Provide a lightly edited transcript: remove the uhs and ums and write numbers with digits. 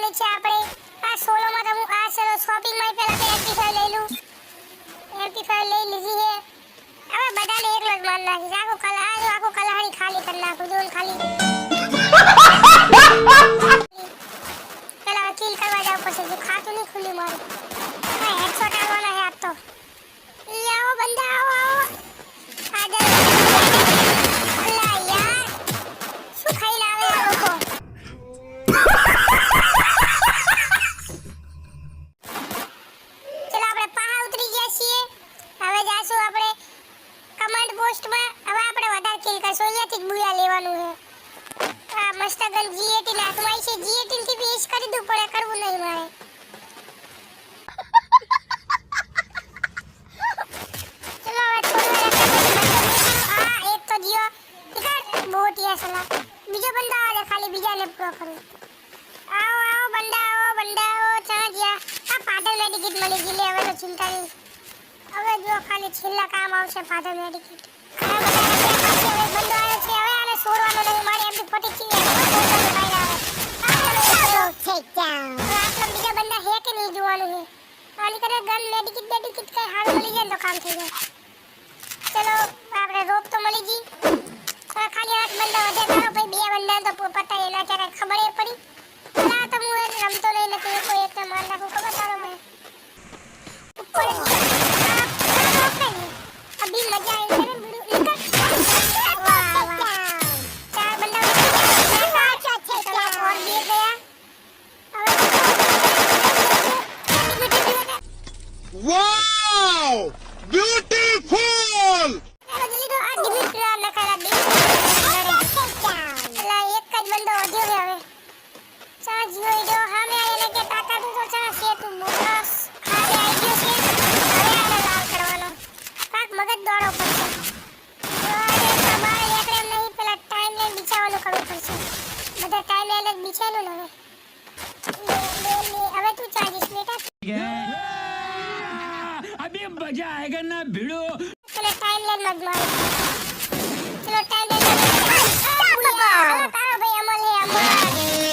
લેવાની છે આપણે. આ 16 માં તો હું આ ચલો શોપિંગ માં પહેલા તો MP5 લઈ લઉં. MP5 લઈ લીધી છે. હવે બધાને એકલો જ માર નાખી. આખો કલાહારી ખાલી કરી નાખું જોન ખાલી. પેલા કિલ કરવા જાવ પછી જો ખાતું નહીં ખુલ્લી મારું. હા હેડશોટ આવવાના છે આજ તો. ઈ આવો બંદા આવો આવો. આગળ અલ્લા યાર શું ખાઈને આવે આ લોકો. ચલો આપણે પાહા ઉતરી ગયા છીએ. હવે જાશું આપણે કમાન્ડ પોસ્ટમાં. હવે આપણે વધારે કિલ કરશું. અહીંયાથી જ બુયા લેવાનું છે. આ મસ્ત ગન G18 હાથમાં છે. G18 થી પેશ કરી દઉં પડે કરવું નહીં મારે. ચલો હવે થોડું આ એક તો જીઓ ટિકટ બોટિયા સલા. બીજો બંદા આવે ખાલી બીજાને પૂરો કરું. આવો આવો બંદા આવો ચા ગયા. આ પાટલ મેડિકિટ મળી ગઈ લે હવે તો ચિંતા નહીં. હવે જો ખાલી છેલ્લા કામ આવશે પાટલ મેડિકિટ. હવે બંદો આવ્યો છે. હવે આને છોડવાનો નહીં મારે એમની ફટી ચીવે. આટલા બીજા બંદા હે કે નહીં જોવાનું છે. આની કરે ગન મેડિકિટ કઈ હાલ મળી જાય તો કામ થઈ જાય. ચલો આપણે રોપ તો મળી ગઈ. હવે ખાલી 8 બંદા વધે તારો ભાઈ 2 બંદા તો પતાય એના ચારે ખબર એ પડી. ના તો હું રમતો નહીં નથી કોઈ એક માર નાખું ખબર તારો ભાઈ. ઉપર અભી મજા આવી છે ને નીકળ. વાહ વાહ 4 બંદા और भी गया. Wow! Beautiful! જલ્દી તો આ ડિલીટ કરવા નખારા ડિલીટ. અલા એક જ બંદો વધ્યો છે હવે. ચા જીઓ જો હામે આને કે તાકાત તો ચા છે તું મોસ ખાલી આવી ગયો છે. હવે આને લાલ કરવાનો. કાક મગજ દોડો પડશે. અરે તમારે એકડે નહીં પેલા ટાઈમલાઈન બિચાવવાનું કરવું પડશે. બધા ટાઈમલાઈન જ બિચાવેલું ને હવે તું ચાલીસ બેટા. अभी मजा आएगा ना भिड़ो. चलो टाइमलाइन मत मारो. चलो टाइमलाइन तारो भाई अमल है अमल.